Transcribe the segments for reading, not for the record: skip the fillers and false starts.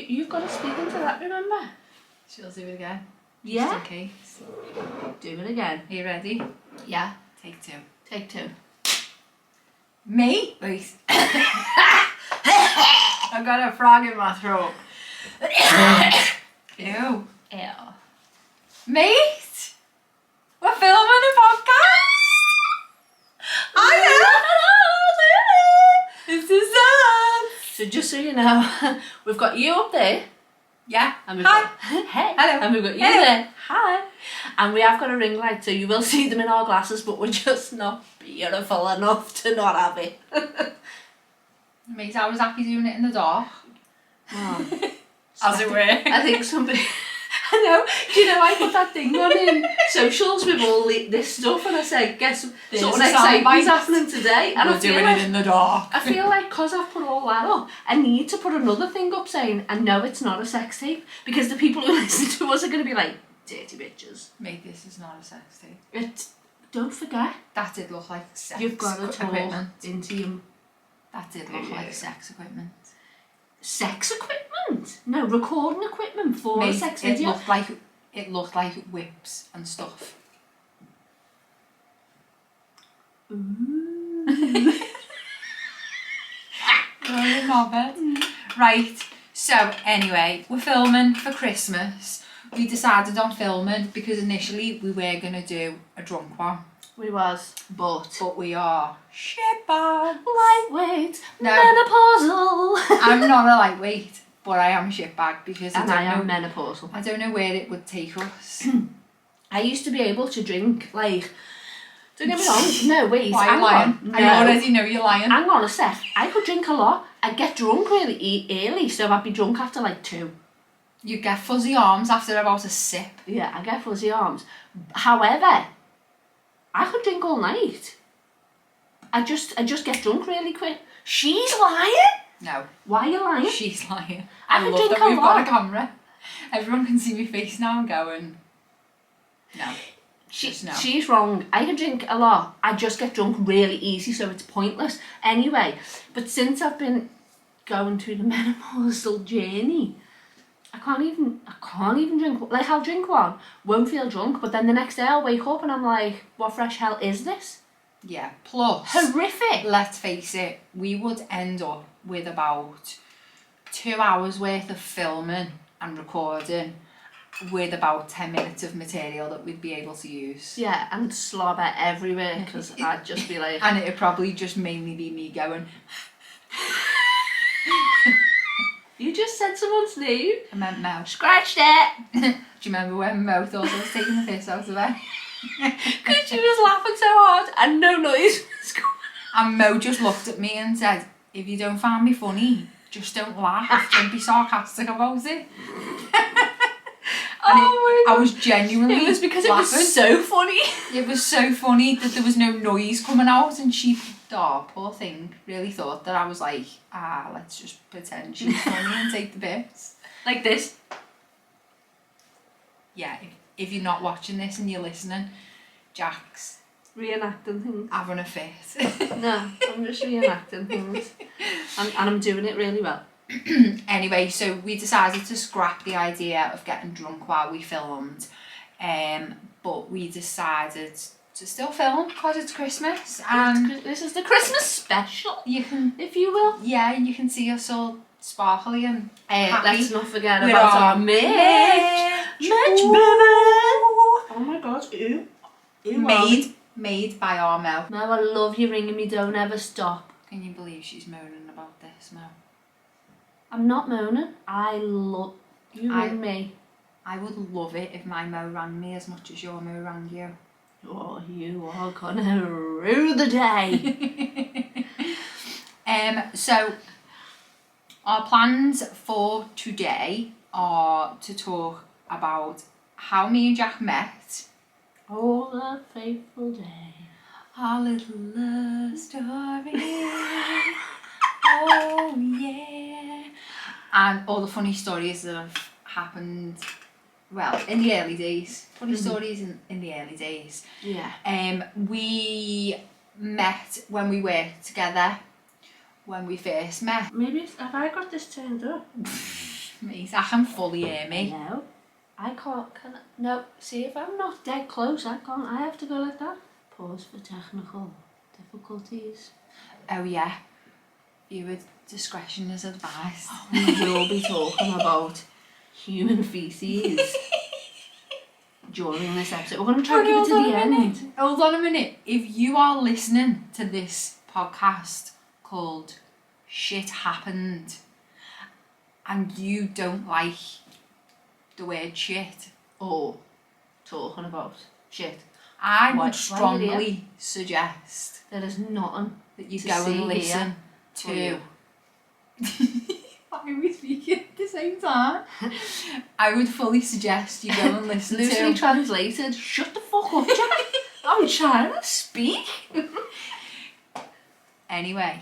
You've got to speak into that, remember? She'll do it again. Yeah. Just in case. Do it again. Are you ready? Yeah. Take 2. Take 2. Me? Wait. I've got a frog in my throat. Ew. Ew. Mate! We're filming a podcast! I know! This is us! So just so you know, we've got you up there. Yeah. And we've Hi. got, hey. Hello. And we've got you Hello. there. Hi. And we have got a ring light, so you will see them in our glasses, but we're just not beautiful enough to not have it. Mate, I was happy doing it in the dark. Oh. As it were. I think somebody... I know. Do you know, I put that thing on in socials with all this stuff, and I said, guess There's something a exciting's soundbite. happening today. And We're I feel doing like, it in the dark. I feel like because I've put all that up, I need to put another thing up saying, and no, it's not a sex tape, because the people who listen to us are going to be like, dirty bitches. Mate, this is not a sex tape. Don't forget, That did look like sex you've got to talk equipment. into your That did look like sex equipment. sex equipment. No, recording equipment for a Mate, sex it video. looked like whips and stuff. Ooh. Right, so anyway, we're filming for Christmas. We decided on filming because initially we were going to do a drunk one. We was, but We are shitbags. lightweight, No. menopausal. I'm not a lightweight, but I am a shitbag because And I am know, menopausal. I don't know where it would take us. I used to be able to drink, like, don't get me wrong, no, wait, Why are hang you lying? on. I No. already know you're lying. Hang on a sec, I could drink a lot. I'd get drunk really early, so I'd be drunk after like 2. You get fuzzy arms after about a sip. Yeah, I get fuzzy arms. However, I could drink all night. I just get drunk really quick. She's lying? No, Why are you lying? she's lying. I I could love drink that a we've got a lot. camera. Everyone can see my face now and going, no. Just no. She's wrong. I can drink a lot. I just get drunk really easy, so it's pointless. Anyway, but since I've been going through the menopausal journey, I can't even drink. Like, I'll drink one, won't feel drunk, but then the next day I'll wake up and I'm like, what fresh hell is this? Yeah, plus, Horrific. let's face it, we would end up with about 2 hours worth of filming and recording with about 10 minutes of material that we'd be able to use. Yeah, and slobber everywhere, because I'd just be like... And it'd probably just mainly be me going, You just said someone's name. I meant Mo. Scratched it. Do you remember when Mo thought I was taking the piss out of her? Because she was laughing so hard and no noise was going. And Mo just looked at me and said, if you don't find me funny, just don't laugh. Don't be sarcastic about it. And Oh my I was genuinely It was because laughing. it was so funny. It was so funny that there was no noise coming out, and she, oh, poor thing, really thought that I was like, let's just pretend she's funny and take the piss. Like this. Yeah, if you're not watching this and you're listening, Jack's Reenacting things. having a fit. No, I'm just reenacting things. And I'm doing it really well. Anyway, so we decided to scrap the idea of getting drunk while we filmed, but we decided to still film because it's Christmas, and This is the Christmas special, you can, if you will. yeah, you can see us all sparkly and happy. Let's not forget with about our our merch. Merch, Ooh. baby. Oh my god, ew. Made by our Mel. Mo, I love you ringing me, don't ever stop. Can you believe she's moaning about this, Mel? I'm not moaning. I love you ring me. I would love it if my Mo rang me as much as your Mo rang you. Oh, you are gonna rue the day. So our plans for today are to talk about how me and Jack met, Oh, the fateful day. our little love story. Oh yeah. And all the funny stories that have happened, well, in the early days. Funny stories in the early days. Yeah. We met when we worked together, when we first met. Maybe have I got this turned up? Mate, I can fully hear me. No, I can't. No, see, if I'm not dead close, I can't. I have to go like that. Pause for technical difficulties. Oh yeah, viewer discretion is advised. We will be talking about human feces during this episode. We're going to try and keep it to the end. Hold on a minute. If you are listening to this podcast called Shit Happened and you don't like the word shit, Or talking about shit. I Why- would why strongly suggest There is nothing. that you To go see and listen for you. to. Why are we speaking at the same time? I would fully suggest you go and listen Loosely to. translated, shut the fuck up, Jack. I'm trying to speak. Anyway,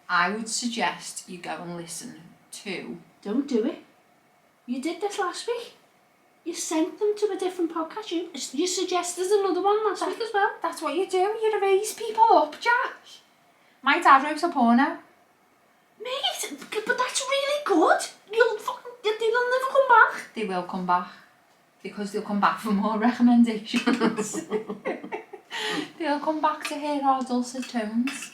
I would suggest you go and listen to. Don't do it. You did this last week. You sent them to a different podcast. You suggested another one last week as well. That's what you do. You raise people up, Jack. My dad wrote a porno. Mate, but that's really good. They'll never come back. They will come back because they'll come back for more recommendations. They'll come back to hear our dulcet tones.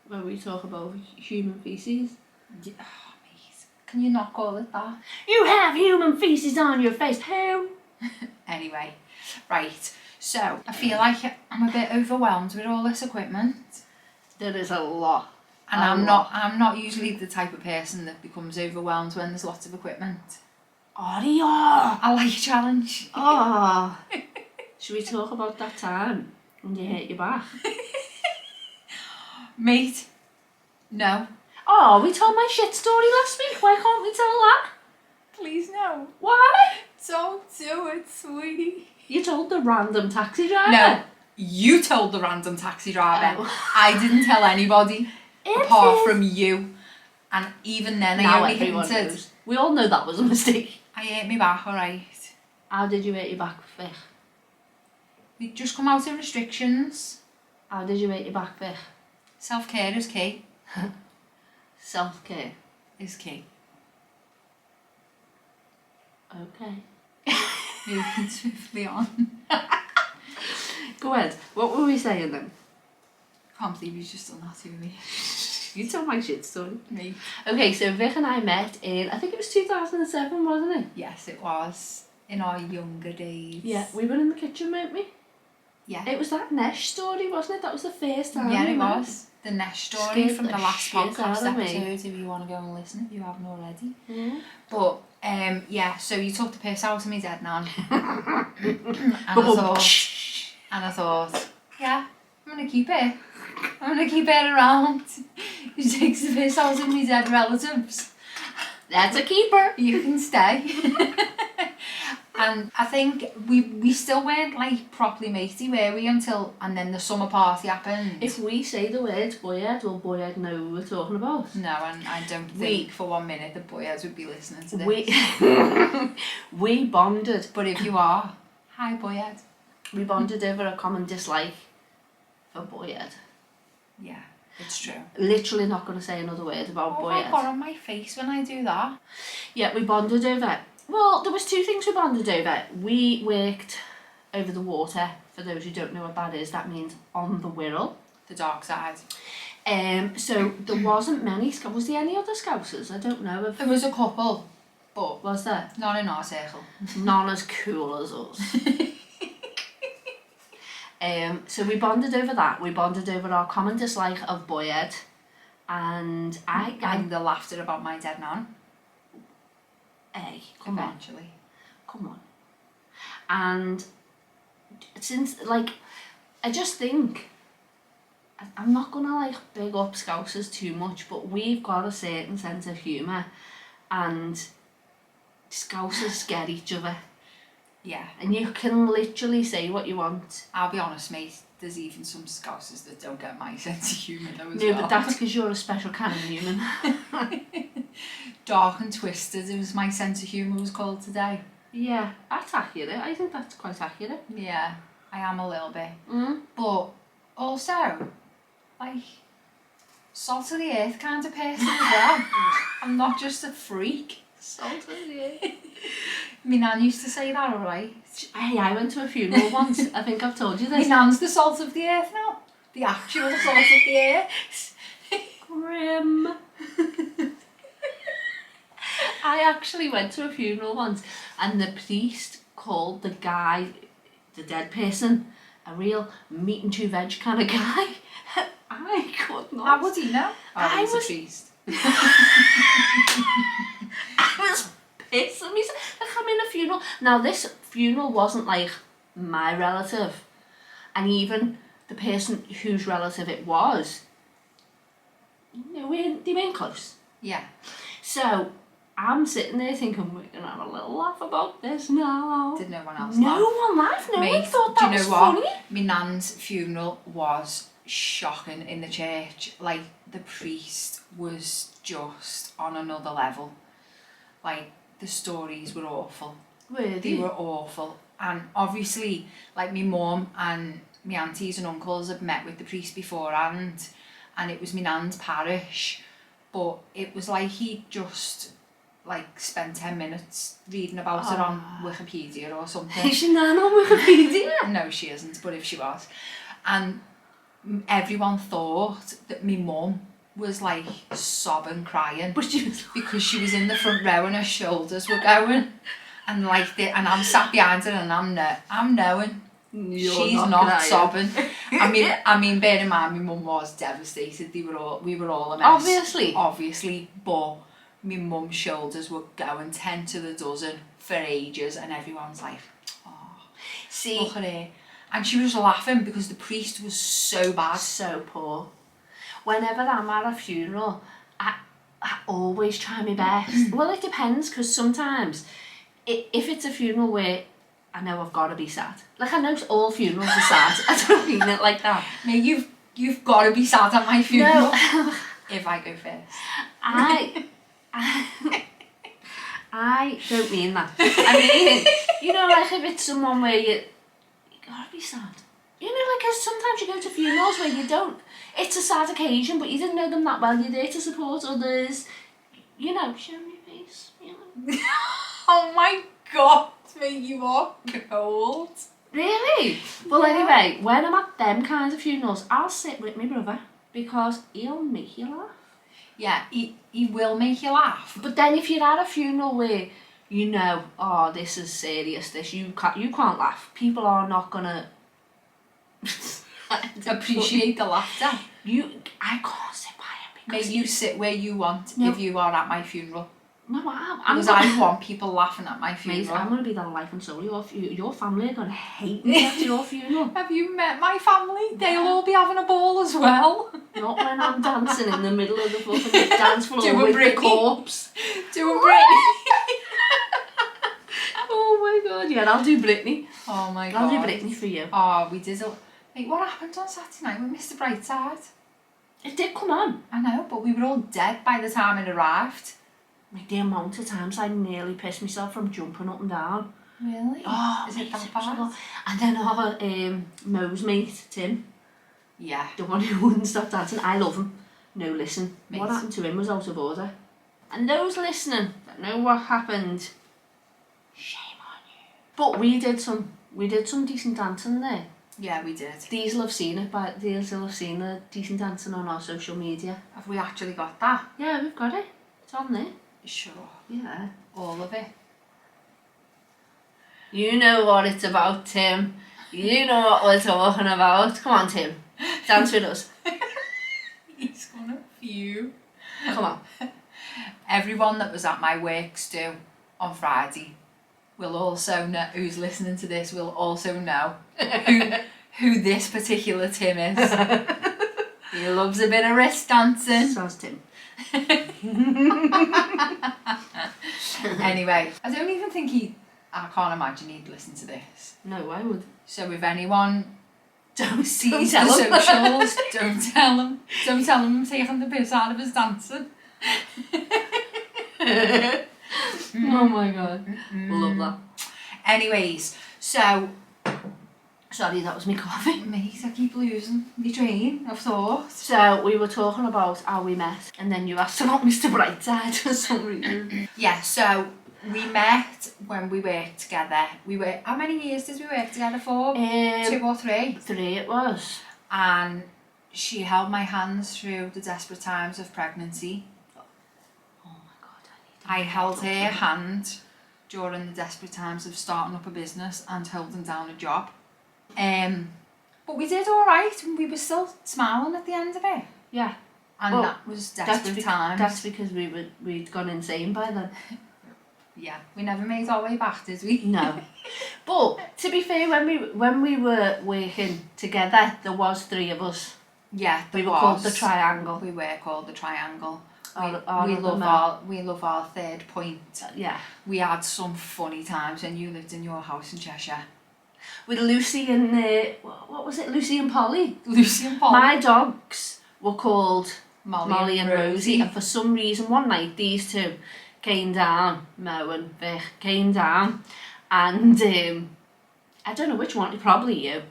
When we talk about human feces. Yeah, oh, mate. Can you not call it that? You have human feces on your face. Who? Anyway, right. So I feel like I'm a bit overwhelmed with all this equipment, There is a lot. and A I'm lot. not usually the type of person that becomes overwhelmed when there's lots of equipment. Audio. I like a challenge. Oh. Should we talk about that time when you hurt your back? Mate, no. Oh, we told my shit story last week. Why can't we tell that? Please no. Why? Don't do it, sweetie. You told the random taxi driver. No, you told the random taxi driver. Oh. I didn't tell anybody It apart is. from you. And even then Now I only everyone hinted. knows. We all know that was a mistake. I hurt me back, alright. How did you hurt your back, Vic? We just come out of restrictions. How did you hurt your back, Vic? Self-care is key. Self-care. Is key. Okay. Moving swiftly on. Go ahead. What were we saying then? Can't believe you've just done that to me. You told my shit story. Me. Okay, so Vic and I met in, I think it was 2007, wasn't it? Yes, it was. In our younger days. Yeah, we were in the kitchen, weren't we? Yeah. It was that Nesh story, wasn't it? That was the first time. Yeah, we it met. was. The Nesh story Scared from the the last shit out podcast of me. episode, if you want to go and listen, if you haven't already. Yeah. But, yeah, so you took the piss out of me dead nan. and I thought, yeah, I'm going to keep it. I'm going to keep it around. He takes the piss out of me dead relatives. That's a keeper. You can stay. And I think we still weren't like properly matey, were we, until, and then the summer party happened. If we say the words boyhead, will boyhead know who we're talking about? No, and I don't think for 1 minute the boys would be listening to this. We bonded. But if you are, hi boyhead. We bonded over a common dislike for boyhead. Yeah, it's true. Literally not going to say another word about Oh, boyhead. I got on my face when I do that. Yeah, we bonded over. Well, there was two things we bonded over. We worked over the water. For those who don't know what that is, that means on the Wirral. The dark side. So there wasn't many scouts. Was there any other scousers? I don't know. There was a couple, but Was there? not in our circle. None as cool as us. So we bonded over that. We bonded over our common dislike of boyhead. And And the laughter about my dead nan. Hey, come on. Eventually. Come on. And since, like, I just think, I'm not gonna like big up Scousers too much, but we've got a certain sense of humour, and Scousers get each other, Yeah. and you can literally say what you want. I'll be honest, mate, there's even some Scousers that don't get my sense of humour though as No, well. but that's because you're a special kind of human. Dark and twisted, it was my sense of humour was called today. Yeah, that's accurate. I think that's quite accurate. Yeah, I am a little bit. Mm. But also, like, salt of the earth kind of person as well. I'm not just a freak. Salt of the earth. My nan used to say that, alright? Hey, I went to a funeral once. I think I've told you My this. nan's the salt of the earth now. The actual salt of the earth. Grim. I actually went to a funeral once, and the priest called the guy, the dead person, a real meat and two veg kind of guy. I could not. How would he know? I He's was- a priest. I was pissing myself. Like, I'm in a funeral. Now, this funeral wasn't like my relative, and even the person whose relative it was, they weren't close. Yeah. So I'm sitting there thinking, we're gonna have a little laugh about this now. Did no one else No laugh? one laughed. No one Mate, thought do that you was know what? funny. My nan's funeral was shocking in the church. Like, the priest was just on another level. Like, the stories were awful. They were awful. And obviously, like, my mum and my aunties and uncles had met with the priest beforehand, and it was my nan's parish, but it was like he just like spent 10 minutes reading about it on Wikipedia or something. Is your nan on Wikipedia? No, she isn't, but if she was. And everyone thought that my mum was like sobbing, crying, But she was because she was in the front row and her shoulders were going, and like and I'm sat behind her and I'm knowing she's not crying. sobbing. I mean, bear in mind, my mum was devastated. We were all a mess. Obviously, but my mum's shoulders were going 10 to the dozen for ages, and everyone's like, "Oh, See, look at her," and she was laughing because the priest was so bad. so poor. Whenever I'm at a funeral, I always try my best. Well, it depends, because sometimes if it's a funeral where I know I've got to be sad, like, I know all funerals are sad. I don't mean it like that. Mate, you've got to be sad at my funeral. No. If I go first. I don't mean that. I mean, you know, like, if it's someone where you gotta be sad. You know, like, 'cause sometimes you go to funerals where you don't. It's a sad occasion, but you didn't know them that well. You're there to support others. You know, show me your face. You know. Oh my god, mate, you are cold. Really? Well, Yeah. anyway, when I'm at them kinds of funerals, I'll sit with my brother because he'll make you laugh. Yeah, he will make you laugh. But then if you're at a funeral where you know, oh, this is serious, this you can't laugh. People are not gonna Appreciate the laughter. I can't sit by him because Maybe you sit where you want No. if you are at my funeral. no, I'm Because gonna, I want people laughing at my mate, funeral. I'm gonna be the life and soul of your family are gonna hate me at your funeral. Have you met my family? They'll all be having a ball as well. Not when I'm dancing in the middle of the fucking dance floor Doing with the Britney. corpse. Doing Britney. Oh my god, yeah, I'll do Britney. Oh my god. I'll do Britney for you. Oh, we did a... Mate, what happened on Saturday night with Mr. Brightside? It did come on. I know, but we were all dead by the time it arrived. Like, the amount of times I nearly pissed myself from jumping up and down. Really? Oh, Is mate, it that was a bad? lot. And then our Mo's mate, Tim, Yeah. the one who wouldn't stop dancing, I love him. No, listen, Mate. what happened to him was out of order. And those listening that know what happened, shame on you. But we did some decent dancing there. Yeah, we did. These will have seen it, but these will have seen the decent dancing on our social media. Have we actually got that? Yeah, we've got it. It's on there. Sure. Yeah. All of it. You know what it's about, Tim. You know what we're talking about. Come on, Tim. Dance with us. He's gonna few. Come on. Everyone that was at my works do on Friday will also know, who's listening to this will also know who this particular Tim is. He loves a bit of wrist dancing. Sounds Tim. Anyway, I don't even think I can't imagine he'd listen to this. No, I would. So if anyone Don't sees tell the him. socials, don't tell him. Don't tell him I'm taking the piss out of his dancing. Oh my god. Love that. Anyways, so Sorry, that was me coffee. Mate, I keep losing my train of thought. So we were talking about how we met, and then you asked about Mr. Brightside for some reason. Yeah, so we met when we worked together. How many years did we work together for? 2 or 3? 3 it was. And she held my hands through the desperate times of pregnancy. Oh my God, I held her hand during the desperate times of starting up a business and holding down a job. But we did all right, and we were still smiling at the end of it. Yeah. And that was desperate times. That's because we'd gone insane by then. Yeah, we never made our way back, did we? No. But to be fair, when we were working together, there was 3 of us. Yeah, We were called the Triangle. We were called the Triangle. We love our third point. Yeah. We had some funny times when you lived in your house in Cheshire. With Lucy and what was it? Lucy and Polly. Lucy and Polly. My dogs were called Molly and Rosie, and for some reason one night these 2 came down, Mo and Vic came down, and I don't know which one, probably you,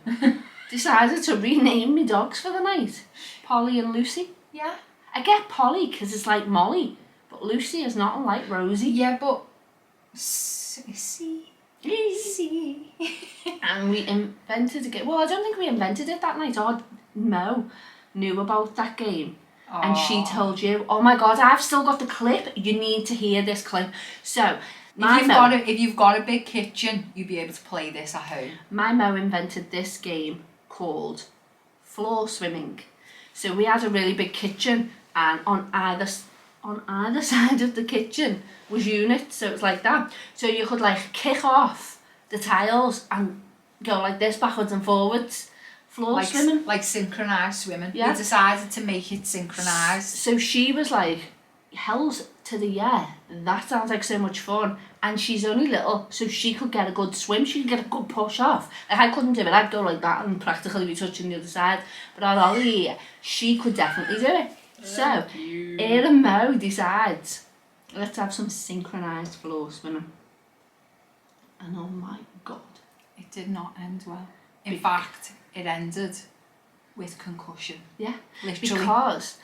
decided to rename me dogs for the night. Polly and Lucy. Yeah. I get Polly because it's like Molly, but Lucy is not unlike Rosie. Yeah, but see. And we invented a game. Well, I don't think we invented it that night. Mo knew about that game. And she told you, oh my God, I've still got the clip. You need to hear this clip. So, if you've got a big kitchen, you'll be able to play this at home. My Mo invented this game called floor swimming. So we had a really big kitchen, and on either side of the kitchen was units. So it was like that. So you could like kick off the tiles and go like this backwards and forwards. Floor swimming. Like synchronised swimming. Yeah. We decided to make it synchronised. So she was like, hells to the yeah, that sounds like so much fun. And she's only little, so she could get a good swim, she could get a good push off. Like, I couldn't do it, I'd go like that and practically be touching the other side. But on Ollie, she could definitely do it. So, her and Mo decides, let's have some synchronised floor swimming. And oh my God. It did not end well. In fact, it ended with concussion. Yeah, literally. Because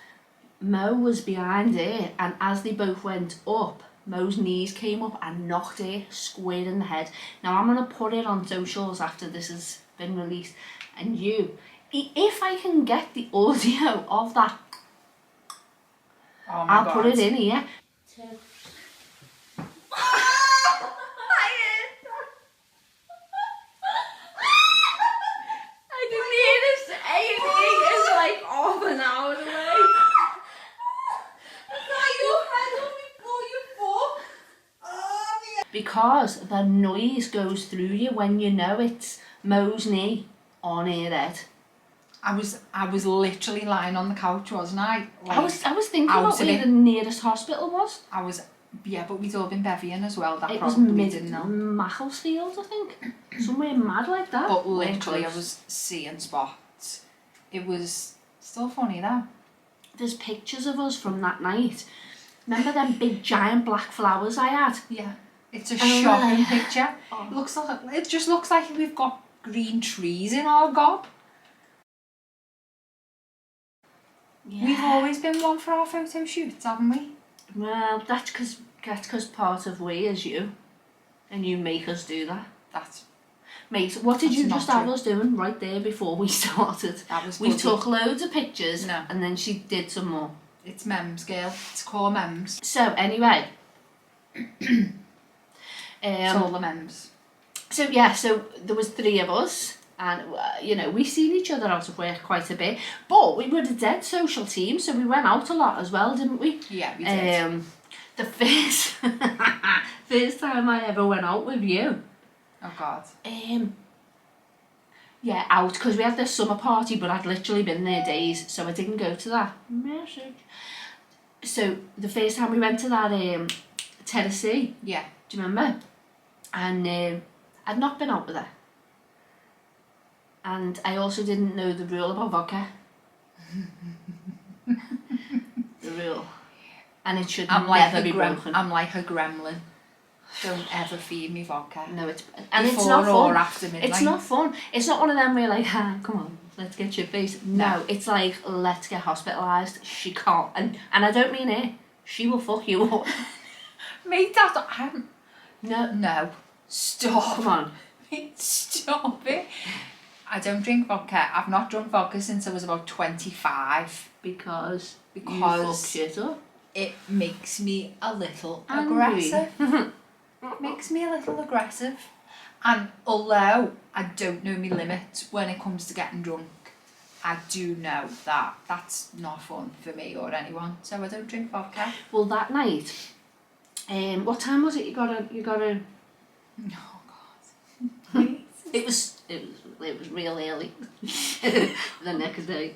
Mo was behind her, and as they both went up, Mo's knees came up and knocked her square in the head. Now I'm going to put it on socials after this has been released, and if I can get the audio of that, I'll put it in here. Because the noise goes through you when you know it's Mo's knee on her head. I was literally lying on the couch, wasn't I? Like, I was thinking about where the nearest hospital was. Yeah, but we'd all been bevying as well. That it was Macclesfield, I think. Somewhere mad like that. But literally, I was seeing spots. It was still funny though. There's pictures of us from that night. Remember them big giant black flowers I had? Yeah. It's a shocking really? Picture. Oh. It just looks like we've got green trees in our gob. Yeah. We've always been one for our photo shoots, haven't we? Well, that's because part of we is you, and you make us do that. Mate, what did you just have us doing right there before we started? That was we took loads of pictures, and then she did some more. It's mems, girl. It's core mems. So anyway. It's all the mems. So yeah, so there was 3 of us, and we seen each other out of work quite a bit, but we were a dead social team, so we went out a lot as well, didn't we? Yeah, we did. The first time I ever went out with you. Oh God. Yeah, out, because we had this summer party, but I'd literally been there days, so I didn't go to that. Message. So the first time we went to that Tennessee. Yeah. Do you remember? And I'd not been out with her. And I also didn't know the rule about vodka. The rule. And it should never be broken. I'm like a gremlin. Don't ever feed me vodka. No, it's Before not or fun. after midnight. It's not fun. It's not one of them where you're like, come on, let's get shit faced. No, it's like, let's get hospitalised. She can't, and I don't mean it. She will fuck you up. Mate, No, no. Stop. come on. Mate, stop it. I don't drink vodka. I've not drunk vodka since I was about 25. Because you fuck Because shit up. it makes me a little Angry. aggressive. Makes me a little aggressive. And although I don't know my limit when it comes to getting drunk, I do know that that's not fun for me or anyone. So I don't drink vodka. Well, that night, what time was it? You got a. Oh God. It was real early. The next day.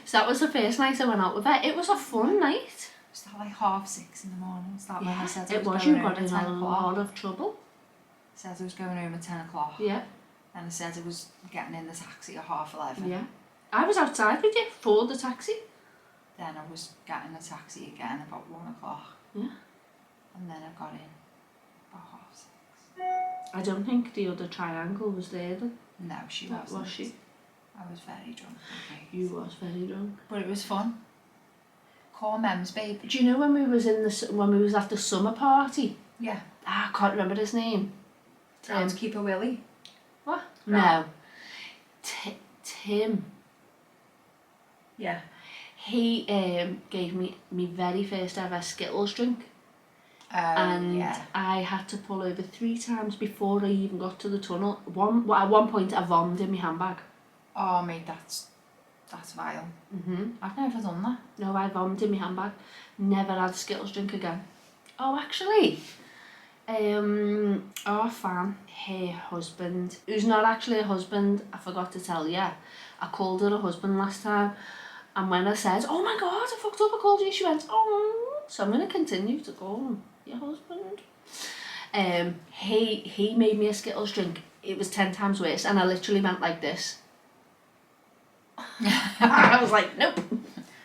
So that was the first night I went out with her. It was a fun night. Was that like 6:30 in the morning? Was that when I said I it was was. going You home got at in 10 a o'clock? lot of trouble. Said I was going home at 10 o'clock. Yeah. And I said I was getting in the taxi at 11:30. Yeah. I was outside with you for the taxi. Then I was getting a taxi again about 1 o'clock. Yeah. And then I got in about 6:30. I don't think the other triangle was there then. No, she That wasn't. was she. I was very drunk. Okay. You was very drunk. But it was fun. Core mems, babe. Do you know when we was when we was at the summer party? Yeah. I can't remember his name. Groundskeeper Willie. What? Right. No. Tim. Yeah. He gave me my very first ever Skittles drink. And yeah. I had to pull over 3 times before I even got to the tunnel. At one point I vomited in my handbag. Oh, mate, that's vile. I've never done that. No, I vomited in my handbag. Never had a Skittles drink again. Oh, actually, our fan, her husband, who's not actually a husband, I forgot to tell you. I called her a husband last time, and when I said, oh my God, I fucked up, I called you, she went, oh. So I'm going to continue to call him your husband. He made me a Skittles drink. It was 10 times worse, and I literally went like this. I was like, nope,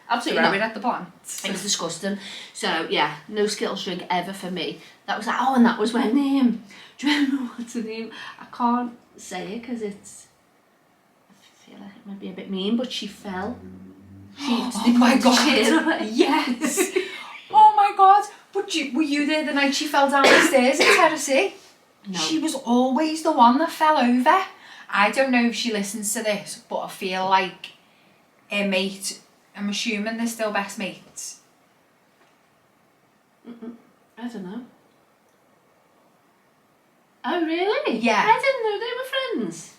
absolutely Throw not. it at the plants. It was disgusting. So yeah, no Skittles drink ever for me. That was like, oh, and that was when do you remember what's the name? I can't say it because it's, I feel like it might be a bit mean, but she fell. Oh my God. Yes. Oh my God. But were you there the night she fell down the stairs in Tennessee? No. She was always the one that fell over. I don't know if she listens to this, but I feel like her mate, I'm assuming they're still best mates. I don't know. Oh really? Yeah. I didn't know they were friends.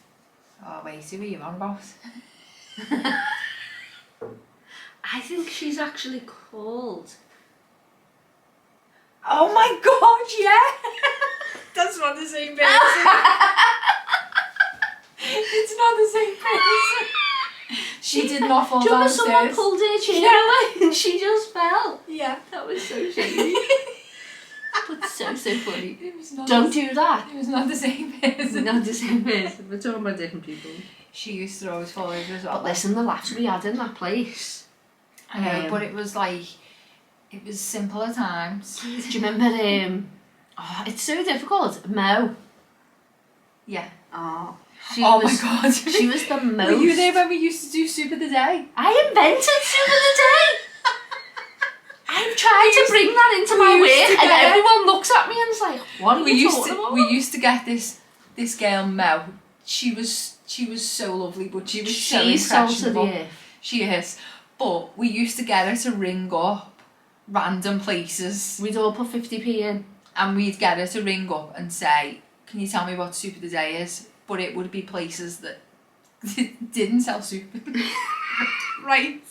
Oh wait, who are you on about? I think she's actually called. Oh my God, yeah! That's not the same person. It's not the same person. She did not fall Do you remember downstairs. someone pulled her chair away and she just fell? Yeah. That was so shady. But so funny. It was not Don't do that. It was not the same person. Not the same person. We're talking about different people. She used to always fall over as well. But listen, the laughs we had in that place. I know, but it was like, it was simpler times. Do you remember, oh, it's so difficult. Mo. Yeah. Oh, Oh my God. She was the most. Were you there when we used to do Soup of the Day? I invented Soup of the Day. I'm trying to bring that into my work and everyone looks at me and is like, what are you talking about? We used to get this girl Mo. She was so lovely, but she was so impressionable. Salt of the earth. She is. But we used to get her to ring up random places. We'd all put 50p in. And we'd get her to ring up and say, can you tell me what Soup of the Day is? But it would be places that didn't sell soup. Right.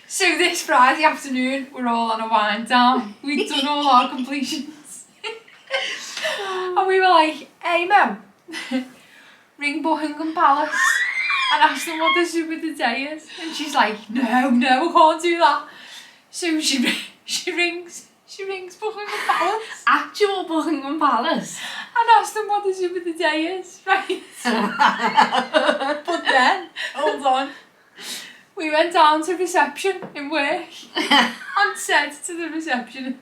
So this Friday afternoon, we're all on a wind down. We'd done all our completions. And we were like, hey Mo, ring Buckingham Palace and ask them what the Soup of the Day is. And she's like, no, I can't do that. So she rings Buckingham Palace. Actual Buckingham Palace. And asked them what the Soup of the Day is, right? But then, hold on, we went down to reception in work and said to the receptionist,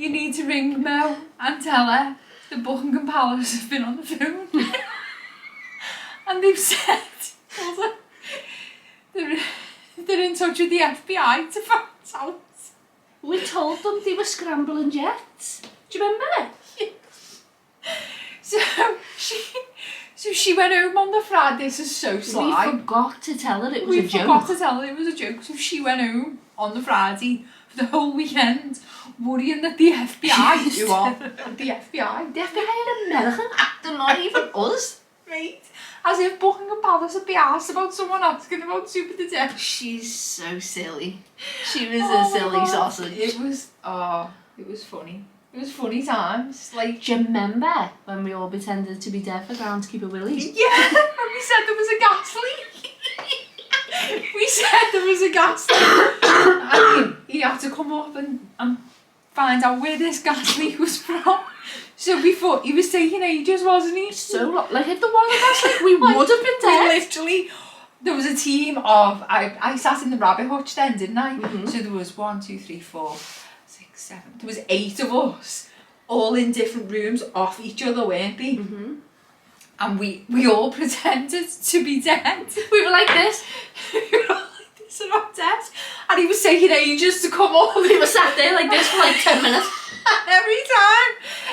you need to ring Mo and tell her the Buckingham Palace have been on the phone. And they've said, hold on, they're in touch with the FBI to find out. We told them they were scrambling jets. Do you remember? So she went home on the Friday. This is so sly. We forgot to tell her it was a joke. We forgot to tell her it was a joke. So she went home on the Friday for the whole weekend, worrying that the FBI, You are. the FBI, The FBI in American actor, not even us. right? As if Buckingham Palace would be asked about someone asking about super detective. She's so silly. She was a silly sausage. It was funny. It was funny times. Like, Do you remember when we all pretended to be dead for groundskeeper Willie? yeah, and we said there was a gas leak. We said there was a gas leak. I mean, he had to come up and find out where this gas leak was from. So before, he was taking ages, wasn't he? So, like, if there was a gas leak, we would have been We dead. literally, there was a team of, I sat in the rabbit hutch then, didn't I? Mhm. So there was 1, 2, 3, 4, 6, 7, there was 8 of us, all in different rooms off each other, weren't we? Mm-hmm. And we all pretended to be dead. We were like this. We were all like this at our desk. And he was taking ages to come up. We were sat there like this for like 10 minutes.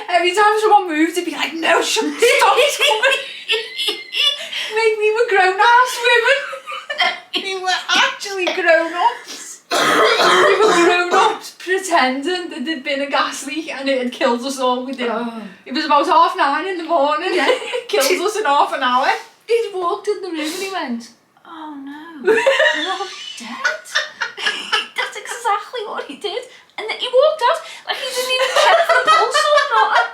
Every time someone moved, it'd be like, no, stop coming. Like we were grown-ass women. We were actually grown-ups. We were grown-ups pretending that there'd been a gas leak and it had killed us all within. It was about 9:30 in the morning. Yeah. It killed us in half an hour. He walked in the room and he went, oh no, we're all dead. That's exactly what he did. And then he walked out like he didn't even check for a pulse or nothing.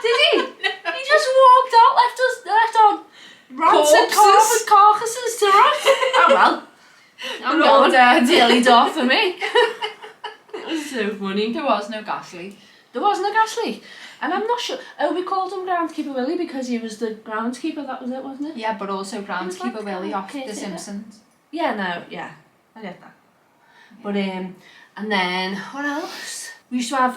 Did he? He just walked out, left our rancid Corpses. carcasses to rot. Oh well. I'm They're all going. dead. Daily dark for me. It was so funny. There was no gas leak. There wasn't a gas leak. And I'm not sure. Oh, we called him Groundskeeper Willie because he was the groundskeeper, that was it, wasn't it? Yeah, but also was groundskeeper like, Willie off okay, The so- Simpsons. Yeah, no, yeah. I get that. But, and then, what else? We used to have,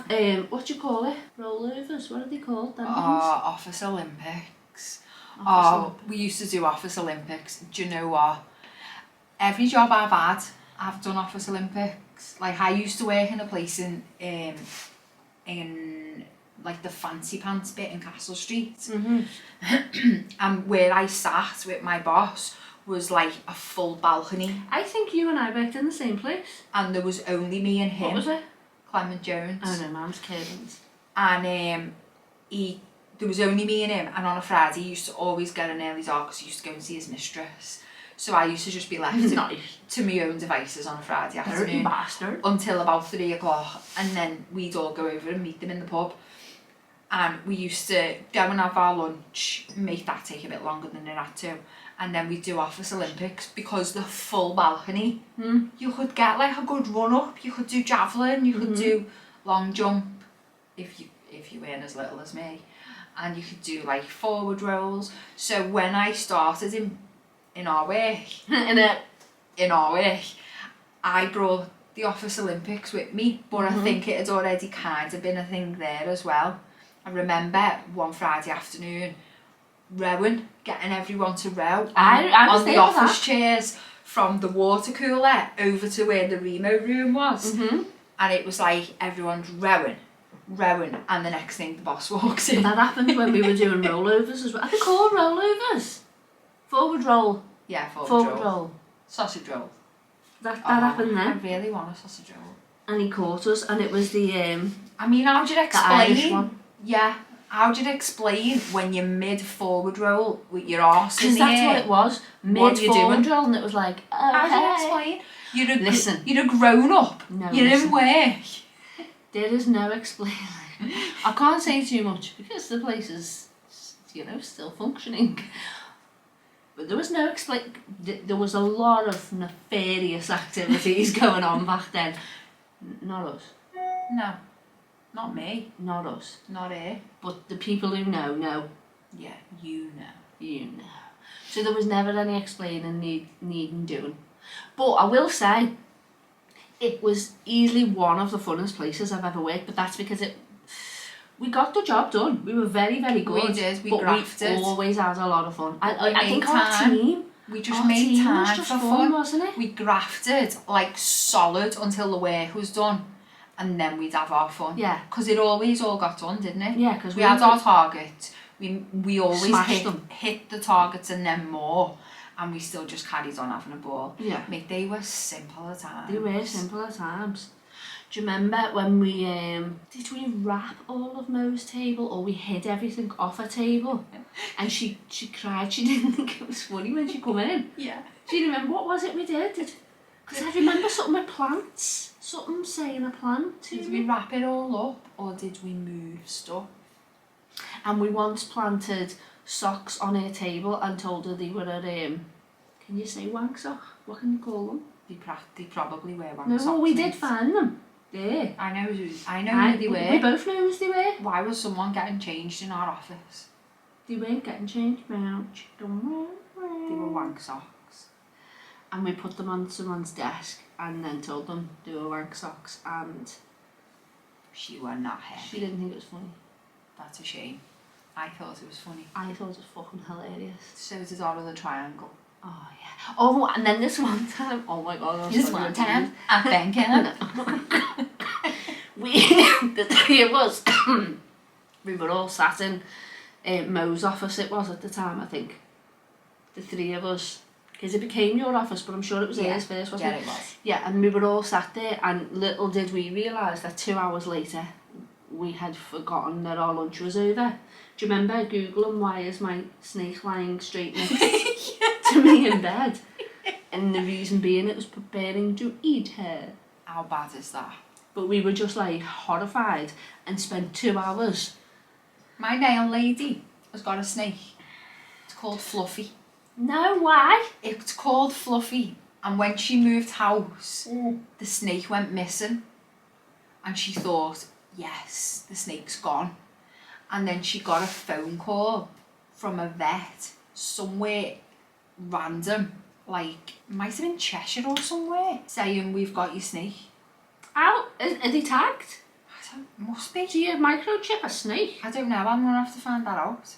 what do you call it? Rollovers, what are they called? Them things? Office Olympics. Office We used to do Office Olympics. Do you know what? Every job I've had, I've done Office Olympics. Like, I used to work in a place in like the fancy pants bit in Castle Street. Mm-hmm. And where I sat with my boss was like a full balcony. I think you and I worked in the same place. And there was only me and him. What was it? Clement Jones. Oh no, Mum's Cairns. And there was only me and him, and on a Friday he used to always get an early dog because he used to go and see his mistress. So I used to just be left to my own devices on a Friday Dirty afternoon bastard. until about 3 o'clock, and then we'd all go over and meet them in the pub. And we used to go and have our lunch, make that take a bit longer than it had to, and then we'd do Office Olympics because the full balcony, you could get like a good run up, you could do javelin, you could do long jump if you weren't as little as me, and you could do like forward rolls. So when I started in our work, in our work, I brought the Office Olympics with me, but I think it had already kind of been a thing there as well. I remember one Friday afternoon rowing, getting everyone to row I was on the there for office chairs from the water cooler over to where the Remo room was. And it was like everyone's rowing, and the next thing the boss walks in. That happened when we were doing rollovers as well. Are they called rollovers? Forward roll. Yeah, Forward roll. Sausage roll. That happened I then. really want a sausage roll. And he caught us, and it was the I mean, how would you Irish explain? one. Yeah, how would you explain when you're mid forward roll with your arse in Because the that's air? what it was. What Mid you doing? forward roll, and it was like, oh, How do you hey. explain? Listen. You're a grown up. No, You're listen. in work. There is no explaining. I can't say too much because the place is, still functioning. But there was no there was a lot of nefarious activities going on back then. Not us. No, not me. Not us. Not here. But the people who know. Yeah, you know. You know. So there was never any explaining needing doing. But I will say, it was easily one of the funnest places I've ever worked, but that's because it We got the job done. We were very, very good. We did, we but grafted. we always had a lot of fun. We I think made our time. team... We just our made team was time just for fun, wasn't it? We grafted like solid until the work was done, and then we'd have our fun. Yeah. Because it always all got done, didn't it? Yeah, because we had our targets. We always Smashed hit the targets and then more, and we still just carried on having a ball. Yeah. Mate, they were simple at times. They were simple at times. Do you remember when we, did we wrap all of Mo's table, or we hid everything off her table? And she cried, she didn't think it was funny when she come in. Yeah. Do you remember what was it we did? Because I remember something with plants, something saying a plant. Did we wrap it all up, or did we move stuff? And we once planted socks on her table and told her they were a, can you say wank sock? What can you call them? They probably were wank No, socks, we mate. did find them. Yeah. I know who they were. We both know who they were. Why was someone getting changed in our office? They weren't getting changed, They were wank socks. And we put them on someone's desk and then told them they were wank socks, and She were not happy. she didn't think it was funny. That's a shame. I thought it was funny. I thought it was fucking hilarious. So did our other triangle. Oh yeah. Oh, and then this one time, oh my god. I was This so one confused. time, I'm thinking. We, the three of us, we were all sat in Mo's office, it was at the time, I think. The three of us. Because it became your office, but I'm sure it was hers first, wasn't it? Yeah, it was. Yeah, and we were all sat there, and little did we realise that 2 hours later, we had forgotten that our lunch was over. Do you remember Googling why is my snake lying straight next to me in bed? And the reason being it was preparing to eat her. How bad is that? But we were just like horrified and spent 2 hours. My nail lady has got a snake. It's called Fluffy. No, why? It's called Fluffy. And when she moved house, the snake went missing. And she thought, yes, the snake's gone. And then she got a phone call from a vet somewhere random, like, might have been Cheshire or somewhere, saying, we've got your snake. How? Are they tagged? Must be. Do you microchip a snake? I don't know, I'm going to have to find that out.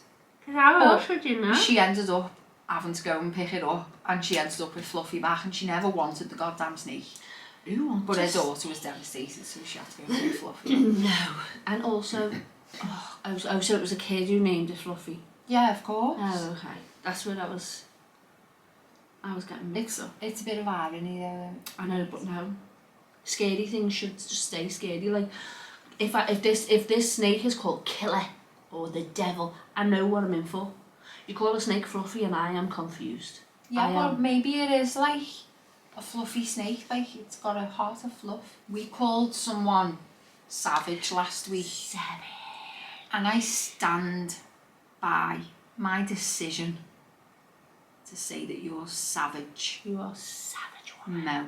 How But else would you know? She ended up having to go and pick it up, and she ended up with Fluffy back, and she never wanted the goddamn snake. Who wants But her a daughter was devastated, so she had to go and get Fluffy. No. And also, so it was a kid who named it Fluffy. Yeah, of course. Oh, okay. That's what I was getting mixed up. It's a bit of irony though. I know, but no. Scary things should just stay scary. Like, if this snake is called Killer or the Devil, I know what I'm in for. You call a snake Fluffy and I am confused. Yeah, well, maybe it is like a fluffy snake, like it's got a heart of fluff. We called someone savage last week. Savage. And I stand by my decision to say that you're savage. You are savage woman. No.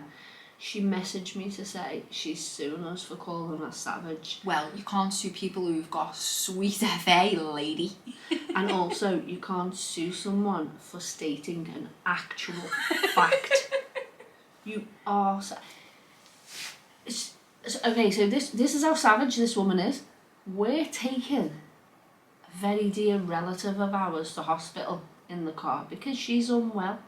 She messaged me to say she's suing us for calling us savage. Well, you can't sue people who've got sweet FA, lady. And also, you can't sue someone for stating an actual fact. You are... Okay, so this is how savage this woman is. We're taking a very dear relative of ours to hospital in the car because she's unwell.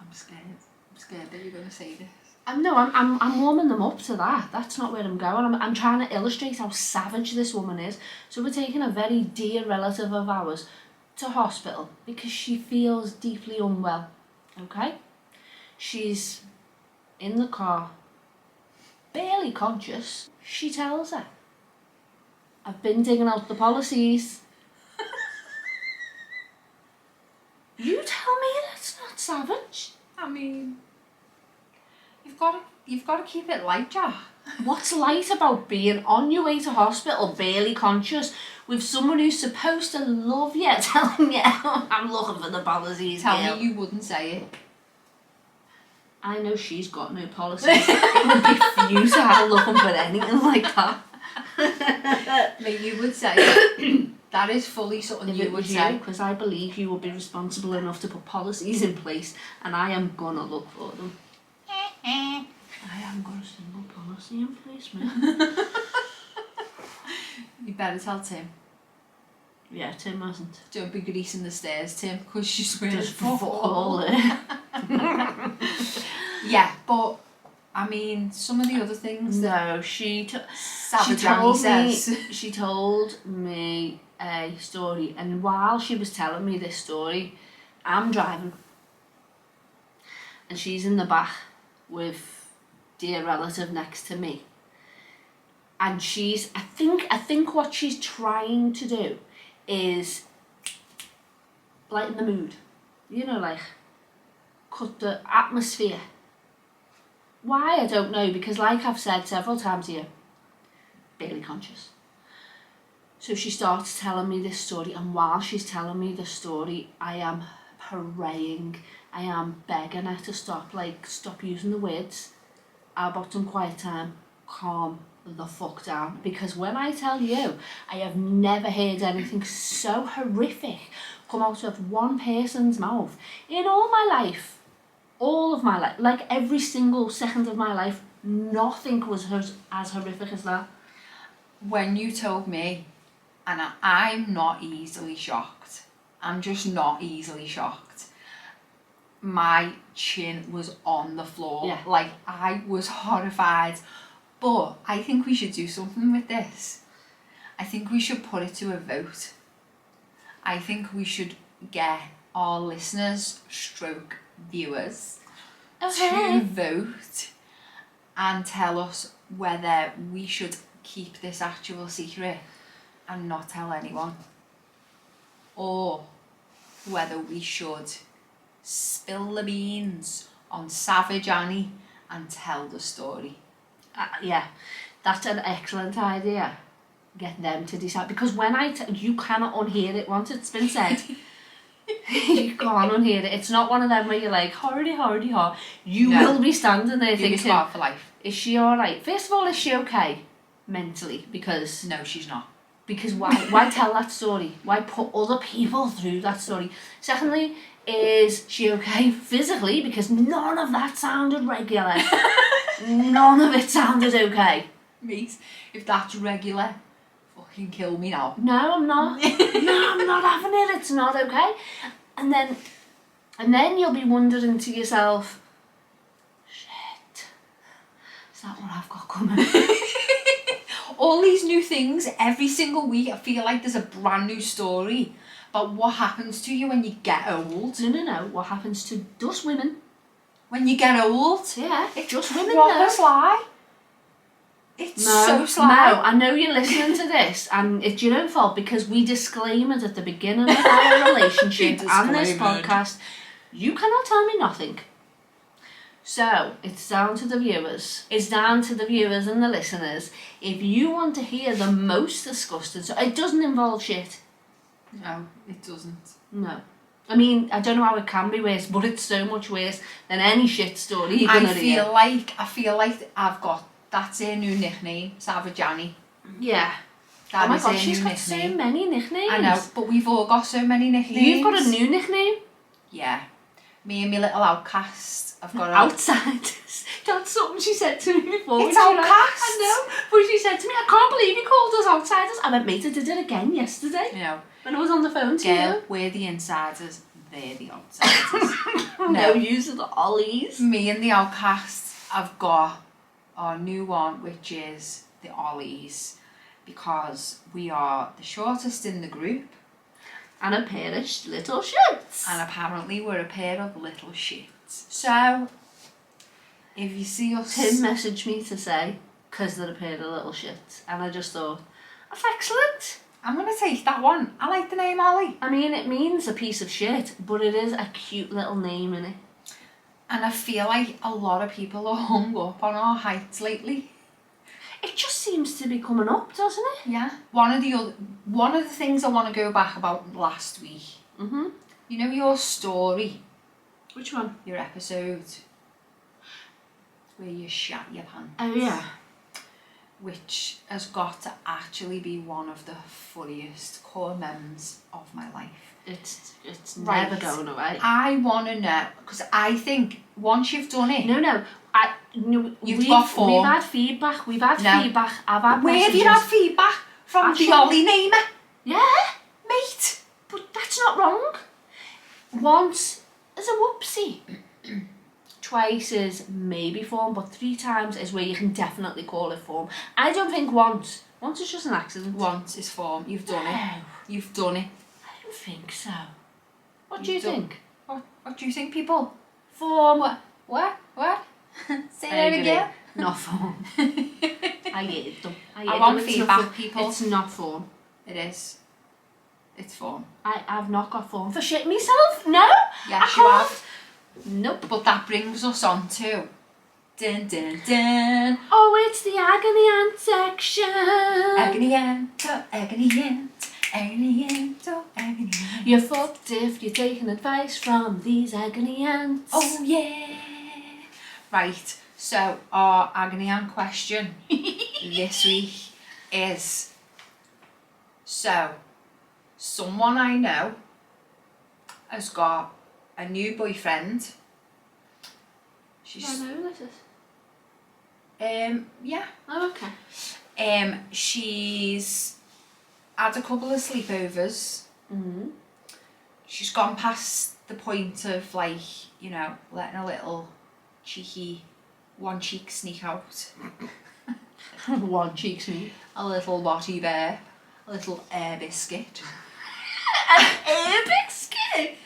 I'm scared. I'm scared that you're going to say this. I'm warming them up to that. That's not where I'm going. I'm trying to illustrate how savage this woman is. So we're taking a very dear relative of ours to hospital because she feels deeply unwell. Okay? She's in the car, barely conscious. She tells her, I've been digging out the policies. You tell me that's not savage? I mean, you've got to keep it light, Jack. What's light about being on your way to hospital, barely conscious, with someone who's supposed to love you, telling you, I'm looking for the policies, Tell girl. me you wouldn't say it. I know she's got no policies. It would be futile looking for anything like that. But you would say it. That is fully something If you it would was say. because I believe you will be responsible enough to put policies in place, and I am gonna look for them. I haven't got a single policy in place, man. You better tell Tim. Yeah, Tim wasn't. Don't be greasing the stairs, Tim, because she's wearing Just fuck all there. Yeah, but I mean, some of the other things that No, she Savage Annie says. She told me a story, and while she was telling me this story, I'm driving, and she's in the back with dear relative next to me, and I think what she's trying to do is lighten the mood, you know, like cut the atmosphere. Why, I don't know, because like I've said several times here, barely conscious. So she starts telling me this story, and while she's telling me the story, I am praying, I am begging her to stop using the words. How about some quiet time? Calm the fuck down. Because when I tell you, I have never heard anything so horrific come out of one person's mouth in all my life. All of my life, like every single second of my life, nothing was as horrific as that. When you told me, and I'm not easily shocked, I'm just not easily shocked, my chin was on the floor. Yeah. Like, I was horrified. But I think we should do something with this. I think we should put it to a vote. I think we should get our listeners stroke viewers to vote and tell us whether we should keep this actual secret and not tell anyone, or whether we should spill the beans on Savage Annie and tell the story. Yeah, that's an excellent idea. Get them to decide, because when you cannot unhear it once it's been said. You can't unhear it. It's not one of them where you're like, horredy, hor. You will be standing there thinking, smart for life. Is she alright? First of all, is she okay mentally? Because no, she's not. Because why tell that story? Why put other people through that story? Secondly, is she okay physically? Because none of that sounded regular. None of it sounded okay. Mate, if that's regular, fucking kill me now. No, I'm not. No, I'm not having it. It's not okay. And then you'll be wondering to yourself, shit, is that what I've got coming? All these new things, every single week, I feel like there's a brand new story about what happens to you when you get old. No. What happens to us women? When you get old? Yeah, it's just women proper now. Sly. It's so sly. No, I know you're listening to this and it's your own fault, because we disclaimed at the beginning of our relationship and this podcast, you cannot tell me nothing. So, it's down to the viewers. It's down to the viewers and the listeners. If you want to hear the most disgusting, so it doesn't involve shit. No, it doesn't. No. I mean, I don't know how it can be worse, but it's so much worse than any shit story you're gonna hear. I feel like I've got, that's her new nickname, Savage Annie. Yeah. That oh my is god, her she's new got nickname. so many nicknames. I know, but we've all got so many nicknames. You've got a new nickname? Yeah. Me and my little outcast. I've got Outsiders. That's something she said to me before. It's outcast. I know. But she said to me, I can't believe you called us outsiders. I went, mate, I did it again yesterday. You know. When I was on the phone to you. We're the insiders. They're the outsiders. No, use of the Ollies. Me and the outcasts have got our new one, which is the Ollies, because we are the shortest in the group. And a pair of little shits. And apparently we're a pair of little shits. So, if you see us... Tim messaged me to say, because they're a pair of little shits. And I just thought, that's excellent. I'm going to take that one. I like the name Ollie. I mean, it means a piece of shit, but it is a cute little name, innit? And I feel like a lot of people are hung up on our heights lately. It just seems to be coming up, doesn't it? Yeah. One of the things I want to go back about last week. Mm-hmm. You know your story? Which one? Your episode where you shat your pants. Oh yeah. Which has got to actually be one of the funniest core memes of my life. It's never right. going away. I want to know, because I think once you've done it... No. You've got four. We've had feedback. Feedback. I've had Where messages. have you had feedback? From the Ollie namer? Yeah. Mate, once is a whoopsie. Twice is maybe form, but 3 times is where you can definitely call it form. I don't think once. Once is just an accident. Once is form. You've done it. No, You've done it. I don't think so. What do you think? What do you think, people? Form. What? Say I that agree. again. Not form. I hate them. I hate want them. It's feedback, not, people. It's not form. It is. It's form. I've not got form for shit myself. No. Yes, I you can't. have. Nope. But that brings us on to dun dun dun. Oh, it's the agony aunt section. Agony aunt, oh, agony aunt, agony aunt, oh, agony aunt. You're fucked if you're taking advice from these agony aunts. Oh yeah. Right. So our agony aunt question this week is: so someone I know has got a new boyfriend. She's I know who this is. yeah. Oh, okay. She's had a couple of sleepovers. Mm-hmm. She's gone past the point of, like, you know, letting a little cheeky one cheek sneak out. One cheek's me. A little watty bear. A little air biscuit. An air biscuit?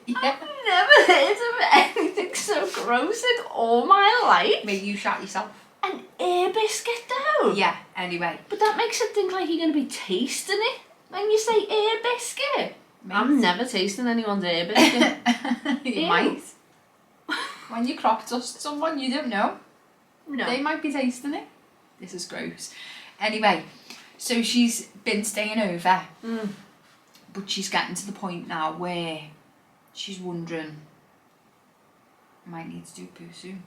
Yeah. I've never heard of anything so gross in all my life. Maybe you shot yourself. An air biscuit though? Yeah, anyway. But that makes it think like you're going to be tasting it when you say air biscuit. Mate. I'm never tasting anyone's air biscuit. You Ew. might. When you crop dust someone, you don't know. No. They might be tasting it. This is gross. Anyway, so she's been staying over, but she's getting to the point now where she's wondering, I might need to do poo soon.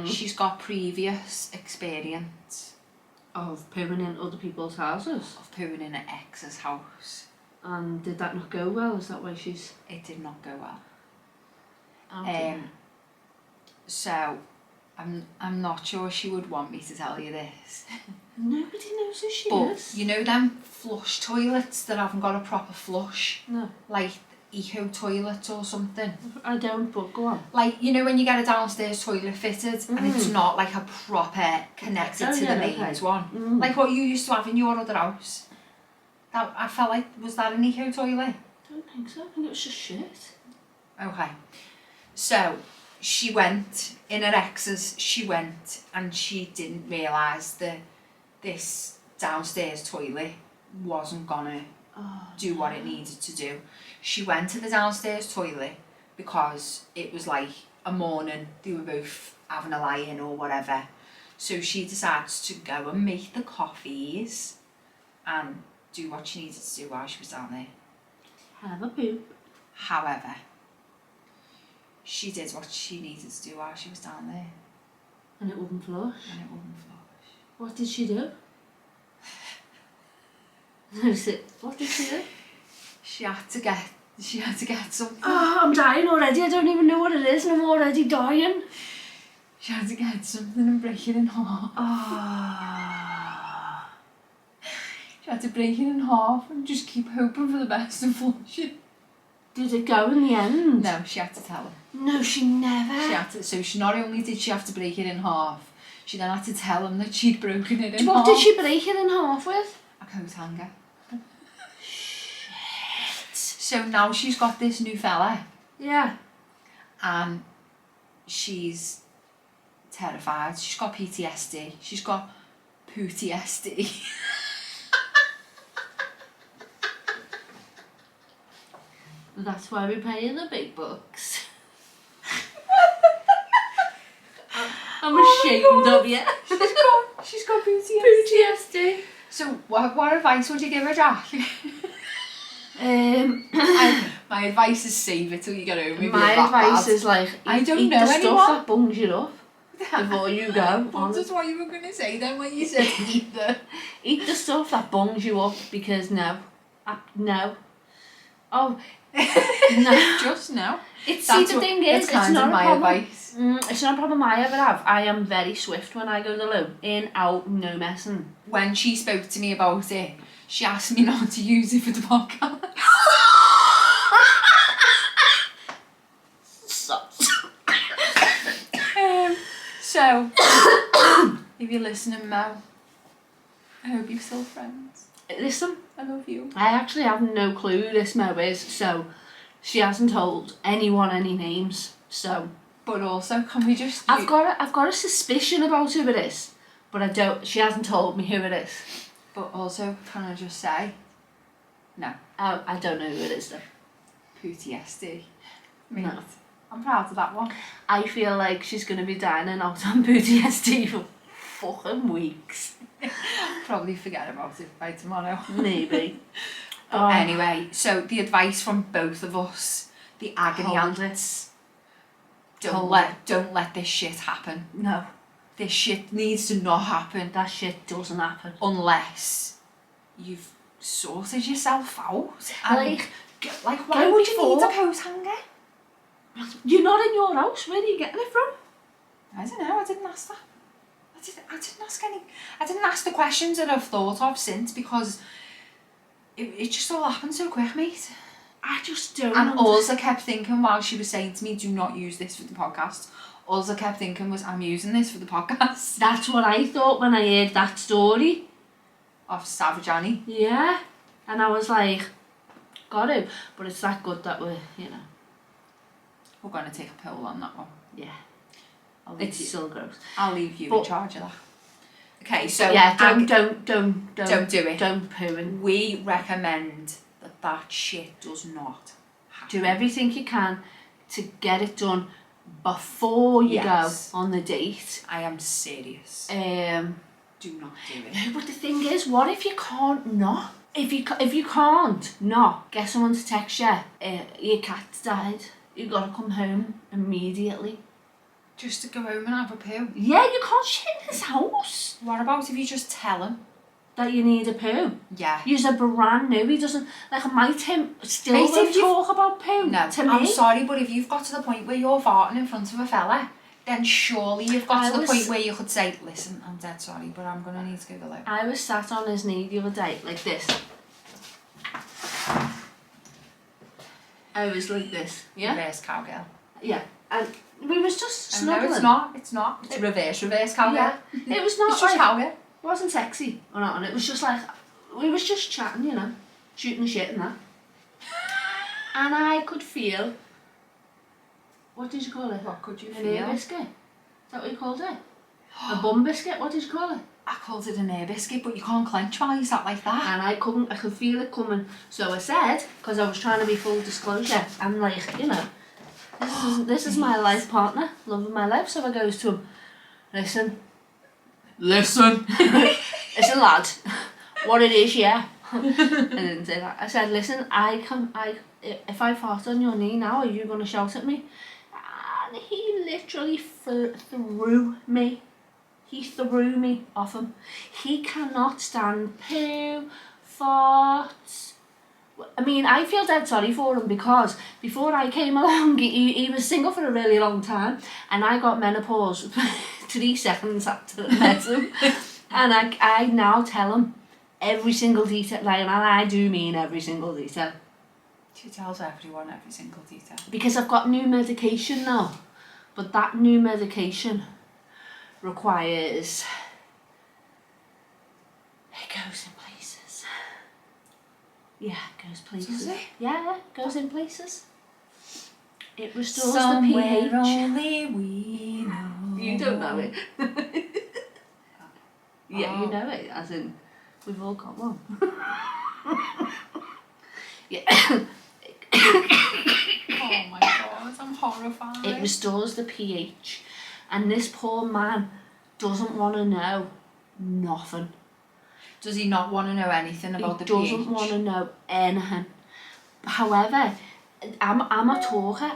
She's got previous experience Of pooing in other people's houses. of pooing in her ex's house. And did that not go well? Is that why she's... It did not go well. Oh, dear. So I'm not sure she would want me to tell you this. Nobody knows who she But is. you know them flush toilets that haven't got a proper flush? No, Like eco toilets or something? I don't, but go on. Like, you know when you get a downstairs toilet fitted and it's not like a proper connected Oh, to yeah, the mains okay. one? Like what you used to have in your other house? That, I felt like, was that an eco toilet? I don't think so. I think it was just shit. Okay. So she went, in her ex's, she went and she didn't realise that this downstairs toilet wasn't gonna do what it needed to do. She went to the downstairs toilet because it was like a morning, they were both having a lie-in or whatever. So she decided to go and make the coffees and do what she needed to do while she was down there. Have a poop. However, she did what she needed to do while she was down there And it wouldn't flush. and it wouldn't flush. What did she do? What did she do? She had to get something. Oh, I'm dying already. I don't even know what it is and I'm already dying. She had to get something and break it in half. Oh. She had to break it in half and just keep hoping for the best and flush it. Did it go in the end? No, she had to tell him. No, she never. She had to. So she not only did she have to break it in half, she then had to tell him that she'd broken it in half. What did she break it in half with? A coat hanger. So now she's got this new fella Yeah. and she's terrified. She's got PTSD. She's got PTSD. That's why we pay you the big bucks. I'm ashamed of you. She's got PTSD. PTSD. So what advice would you give her, Jack? My advice is save it till you get home. My advice is like, I don't eat know the anyone. stuff that bungs you up before you go. That's what you were going to say then when you said Eat the stuff that bungs you up because no. No. Oh, no. Just no. See, the thing is, it's kind not of a my problem. advice. It's not a problem I ever have. I am very swift when I go to the loo. In, out, no messing. When she spoke to me about it, she asked me not to use it for the podcast. So, if you're listening, Mo, I hope you're still friends. Listen, I love you. I actually have no clue who this Mo is, so she hasn't told anyone any names. So, But also, can we just... I've got a suspicion about who it is, but I don't. She hasn't told me who it is. But also, can I just say... No. I don't know who it is though. PTSD. No. I'm proud of that one. I feel like she's going to be dining out on PTSD for fucking weeks. Probably forget about it by tomorrow. Maybe. But anyway, so the advice from both of us, the agony Hold ants, Hold don't let this shit happen. No, This shit needs to not happen that shit doesn't happen. unless you've sorted yourself out. And Like why go would you need a before. coat hanger? You're not in your house. Where are you getting it from? I don't know. I didn't ask that. I didn't ask any. I didn't ask the questions that I've thought of since because it just all happened so quick, mate. I just don't. And all I kept thinking while she was saying to me, "Do not use this for the podcast." All I kept thinking was, "I'm using this for the podcast." That's what I thought when I heard that story. Of Savage Annie. Yeah, and I was like, got to. But it's that good that we're, We're going to take a poll on that one. yeah. It's still gross. I'll leave you But- in charge of that. Okay, so Yeah, don't don't do it. Don't poo and We recommend that shit does not happen. do everything you can to get it done before you Yes. go on the date. I am serious. Do not do it. No, but the thing is, what if you can't not? If you can't not, get someone to text you. Your cat's died. You gotta come home immediately. Just to go home and have a poo. Yeah, you can't shit in his house. What about if you just tell him? That you need a poo. Yeah. You're brand new. He doesn't might him still Mate, won't if you- talk about poo. No, to me. I'm sorry, but if you've got to the point where you're farting in front of a fella, then surely you've got I to the was- point where you could say, "Listen, I'm dead sorry, but I'm gonna need to go to the loo." I was sat on his knee the other day, like this. I was like this, yeah? Reverse cowgirl. Yeah. And we was just No, snuggling. it's not. It's not. It's reverse cowgirl. Yeah. It was not It's just like, cowgirl. it wasn't sexy or not, and it was just like, we was just chatting, shooting the shit and that. And I could feel, what did you call it? What could you An ear feel? biscuit? Is that what you called it? A bum biscuit? What did you call it? I called it an air biscuit, but you can't clench while you sat like that. And I could feel it coming. So I said, because I was trying to be full disclosure, I'm like, this is my life partner, love of my life. So I goes to him, listen, listen lad, what it is, yeah. I didn't say that. I said, listen, if I fart on your knee now, are you going to shout at me? And he literally threw me. He threw me off him. He cannot stand poo, farts. I mean, I feel dead sorry for him because before I came along, he was single for a really long time, and I got menopause 3 seconds after I met him. And I now tell him every single detail, like, and I do mean every single detail. She tells everyone every single detail. Because I've got new medication now, but that new medication requires, it goes in places. Yeah, it goes places. Does it? Yeah, it goes in places. It restores Somewhere the pH. only we know. You don't know it. Yeah, you Oh. know it, as in, we've all got one. Yeah. Oh my god, I'm horrified. It restores the pH, and this poor man doesn't want to know nothing. Does he not want to know anything about He the doesn't pH? want to know anything. However, I'm a talker.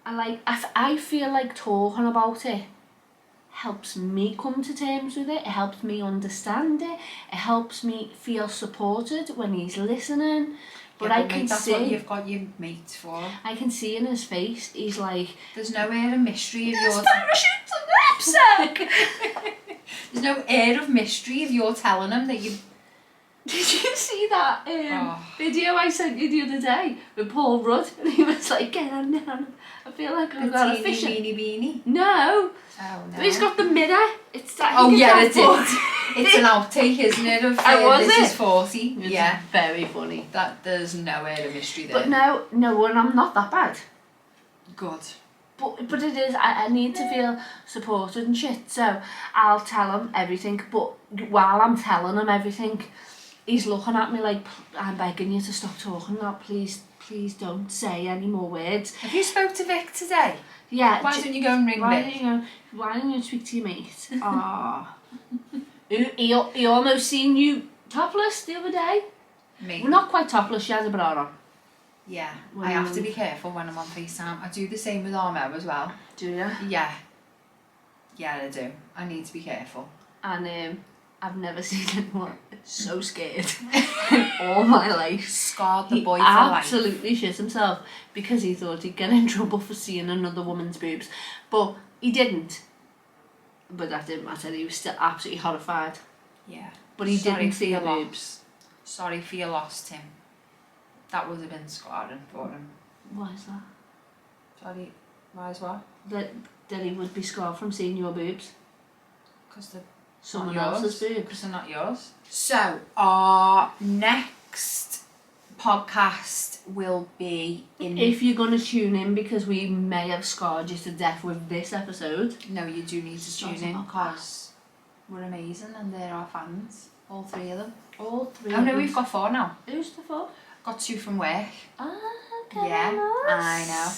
I feel like talking about it helps me come to terms with it. It helps me understand it. It helps me feel supported when he's listening. But Yeah, I mate, can that's see, what you've got your mates for. I can see in his face, he's like, There's no air of mystery of your... parachutes in the knapsack. There's no air of mystery if you're telling him that you... Did you you see that video I sent you the other day with Paul Rudd? And he was like, get on down. I feel like I've got a fish. Beanie. No. Oh, no. He's got the mirror. It's that. Oh, yeah, it is. It's an outtake, isn't it? Of was This it? is 40. It's Yeah. very funny. There's nowhere to mystery there. But no, and I'm not that bad. Good. But it is, I need to feel supported and shit, so I'll tell him everything, but while I'm telling him everything, he's looking at me like, I'm begging you to stop talking now, please don't say any more words. Have you spoke to Vic today? Yeah. Why don't you go and ring Vic? Why don't you speak to your mate? He almost seen you topless the other day. Me? Well, not quite topless, she has a bra on. Yeah, I have to be careful when I'm on FaceTime. I do the same with Armo as well. Do you? Yeah. Yeah, I do. I need to be careful. And I've never seen anyone so scared in all my life. Scarred the boy He for life. absolutely shit himself because he thought he'd get in trouble for seeing another woman's boobs. But he didn't. But that didn't matter. He was still absolutely horrified. Yeah. But he Sorry didn't for see your her loss. boobs. Sorry for your loss, Tim. That would have been scarring for him. Why is that? Sorry, why is what? That he would be scarred from seeing your boobs. Because they're Someone not else's yours. boobs. Because they're not yours. So, our next podcast will be in... If you're going to tune in, because we may have scarred you to death with this episode. No, you do need to tune in because we're amazing and they're our fans. All 3 of them. All 3 Oh of no, them. we've got 4 now. Who's the 4? Got 2 from work. Okay. Yeah, I know.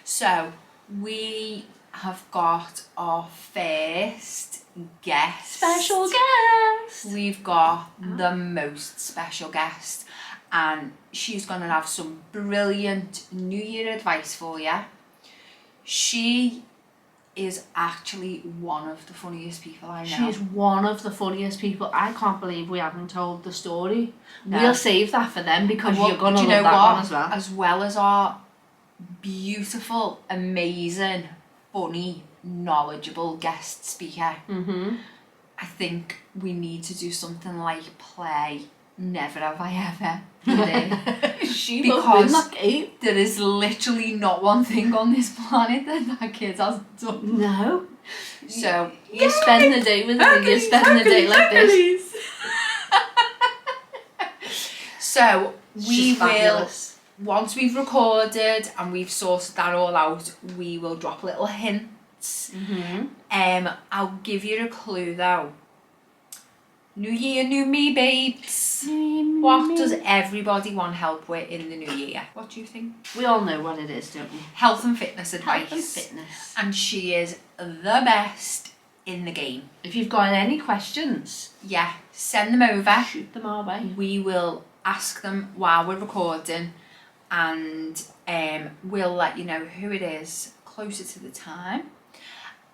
So, we have got our first guest. Special guest. We've got the most special guest, and she's going to have some brilliant New Year advice for you. She is actually one of the funniest people I know. She's one of the funniest people. I can't believe we haven't told the story. No. We'll save that for them because Well, you're going to do love you know that what? one as well. As well as our beautiful, amazing, funny, knowledgeable guest speaker. Mm-hmm. I think we need to do something like play Never Have I Ever. Today. She Because must win that game. there is literally not one thing on this planet that kid hasn't done. No. So You spend the day with her, you spend the day like this. So we She's will, fabulous. once we've recorded and we've sorted that all out, we will drop little hints. Mm-hmm. I'll give you a clue though. New year, new me, babes. What does everybody want help with in the new year? What do you think? We all know what it is, don't we? Health and fitness advice. Health and fitness. And she is the best in the game. If you've got any questions, Yeah, send them over. shoot them our way. We will ask them while we're recording, and we'll let you know who it is closer to the time.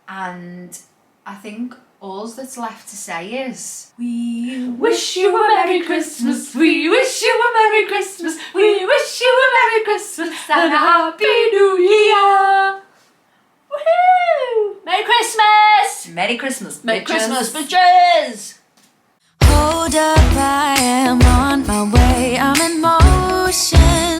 And I think all that's left to say is we wish you a Merry Christmas, we wish you a Merry Christmas, we wish you a Merry Christmas and a Happy New Year. Woohoo! Merry Christmas! Merry Christmas, Merry bitches. Christmas, bitches! Hold up, I am on my way. I'm in motion.